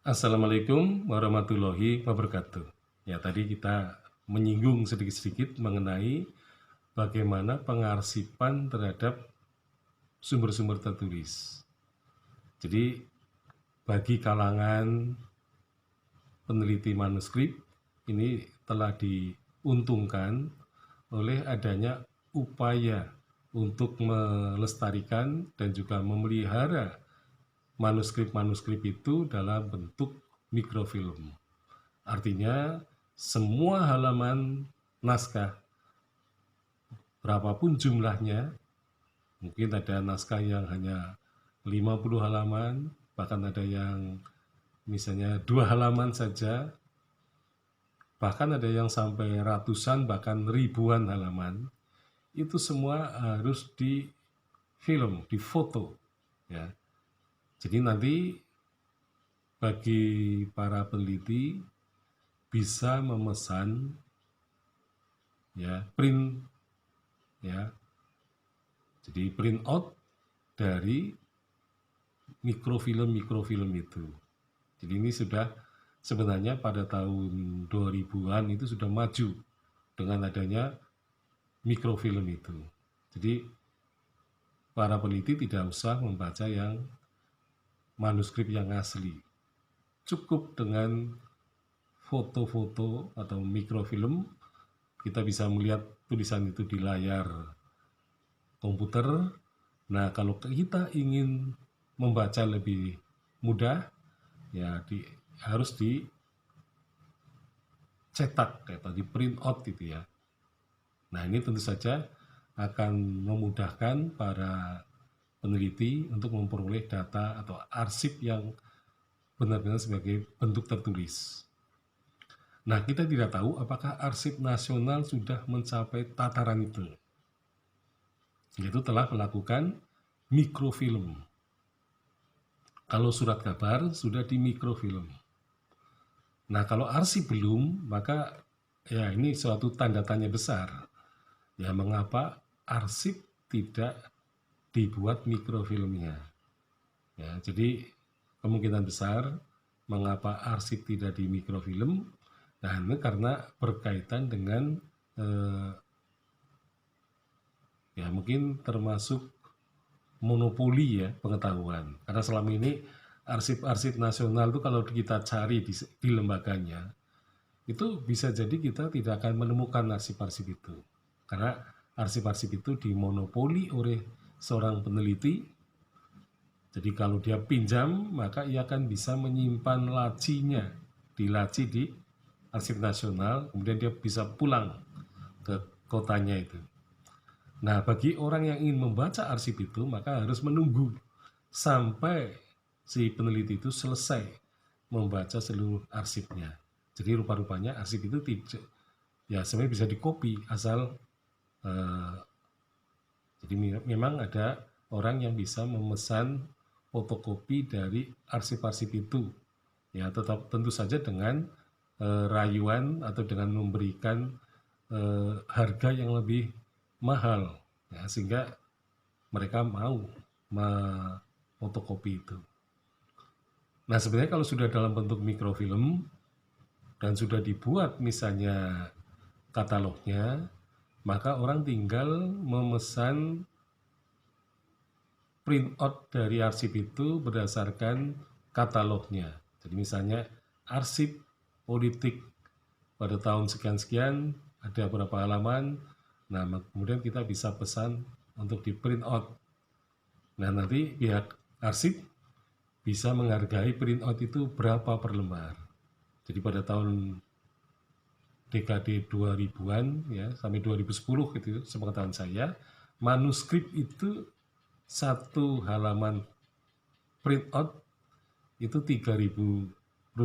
Assalamualaikum warahmatullahi wabarakatuh. Ya, tadi kita menyinggung sedikit-sedikit mengenai bagaimana pengarsipan terhadap sumber-sumber tertulis. Jadi, bagi kalangan peneliti manuskrip, ini telah diuntungkan oleh adanya upaya untuk melestarikan dan juga memelihara manuskrip-manuskrip itu dalam bentuk mikrofilm. Artinya, semua halaman naskah, berapapun jumlahnya, mungkin ada naskah yang hanya 50 halaman, bahkan ada yang misalnya 2 halaman saja, bahkan ada yang sampai ratusan, bahkan ribuan halaman, itu semua harus difilm, difoto. Ya. Jadi nanti bagi para peneliti bisa memesan ya print ya. Jadi print out dari mikrofilm itu. Jadi ini sudah sebenarnya pada tahun 2000-an itu sudah maju dengan adanya mikrofilm itu. Jadi para peneliti tidak usah membaca yang manuskrip yang asli. Cukup dengan foto-foto atau mikrofilm, kita bisa melihat tulisan itu di layar komputer. Nah, kalau kita ingin membaca lebih mudah, ya harus dicetak atau di print out gitu ya. Nah, ini tentu saja akan memudahkan para peneliti untuk memperoleh data atau arsip yang benar-benar sebagai bentuk tertulis. Nah, kita tidak tahu apakah arsip nasional sudah mencapai tataran itu, yaitu telah melakukan mikrofilm. Kalau surat kabar sudah di mikrofilm. Nah, kalau arsip belum, maka ya ini suatu tanda tanya besar. Ya, mengapa arsip tidak dibuat mikrofilmnya? Ya, jadi kemungkinan besar mengapa arsip tidak di mikrofilm, nah ini karena berkaitan dengan ya mungkin termasuk monopoli ya pengetahuan. Karena selama ini arsip-arsip nasional itu kalau kita cari di lembaganya, itu bisa jadi kita tidak akan menemukan arsip-arsip itu. Karena arsip-arsip itu dimonopoli oleh seorang peneliti. Jadi kalau dia pinjam, maka ia akan bisa menyimpan lacinya di laci di arsip nasional, kemudian dia bisa pulang ke kotanya itu. Nah, bagi orang yang ingin membaca arsip itu, maka harus menunggu sampai si peneliti itu selesai membaca seluruh arsipnya. Jadi rupa-rupanya arsip itu tidak, ya sebenarnya bisa dikopi asal jadi memang ada orang yang bisa memesan fotokopi dari arsip-arsip itu. Ya, tetap tentu saja dengan rayuan atau dengan memberikan harga yang lebih mahal, ya, sehingga mereka mau fotokopi itu. Nah, sebenarnya kalau sudah dalam bentuk mikrofilm dan sudah dibuat misalnya katalognya, maka orang tinggal memesan print out dari arsip itu berdasarkan katalognya. Jadi misalnya arsip politik pada tahun sekian-sekian ada berapa halaman, nah kemudian kita bisa pesan untuk di print out. Nah, nanti pihak arsip bisa menghargai print out itu berapa per lembar. Jadi pada tahun dekade 2000-an ya sampai 2010 gitu sepengetahuan saya, manuskrip itu satu halaman print out itu Rp3.000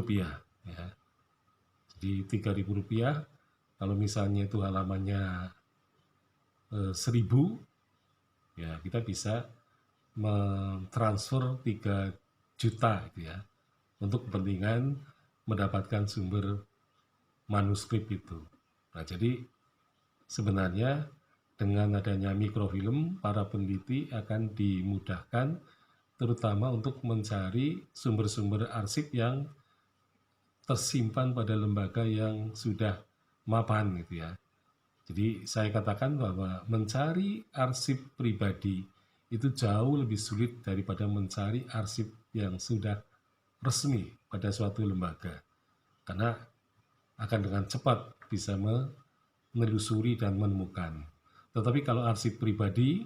ya. Jadi Rp3.000 kalau misalnya itu halamannya 1.000 ya kita bisa mentransfer 3 juta gitu ya untuk kepentingan mendapatkan sumber manuskrip itu. Nah, jadi sebenarnya dengan adanya mikrofilm, para peneliti akan dimudahkan terutama untuk mencari sumber-sumber arsip yang tersimpan pada lembaga yang sudah mapan gitu ya. Jadi saya katakan bahwa mencari arsip pribadi itu jauh lebih sulit daripada mencari arsip yang sudah resmi pada suatu lembaga. Karena akan dengan cepat bisa menelusuri dan menemukan. Tetapi kalau arsip pribadi,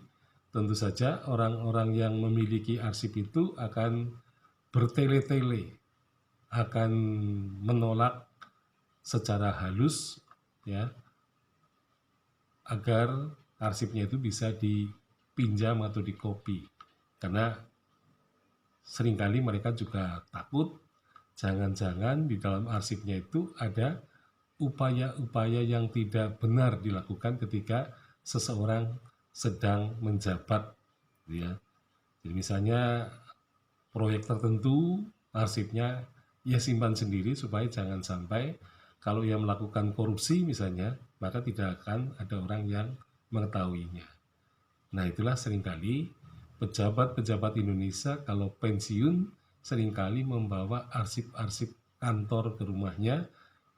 tentu saja orang-orang yang memiliki arsip itu akan bertele-tele, akan menolak secara halus ya, agar arsipnya itu bisa dipinjam atau dikopi. Karena seringkali mereka juga takut jangan-jangan di dalam arsipnya itu ada upaya-upaya yang tidak benar dilakukan ketika seseorang sedang menjabat ya. Jadi misalnya proyek tertentu arsipnya ia simpan sendiri supaya jangan sampai kalau ia melakukan korupsi misalnya, maka tidak akan ada orang yang mengetahuinya. Nah itulah seringkali pejabat-pejabat Indonesia kalau pensiun seringkali membawa arsip-arsip kantor ke rumahnya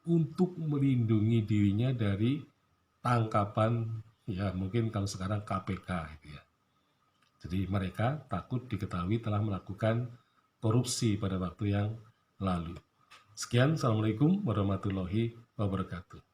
untuk melindungi dirinya dari tangkapan ya mungkin kalau sekarang KPK gitu ya. Jadi mereka takut diketahui telah melakukan korupsi pada waktu yang lalu. Sekian, Assalamualaikum warahmatullahi wabarakatuh.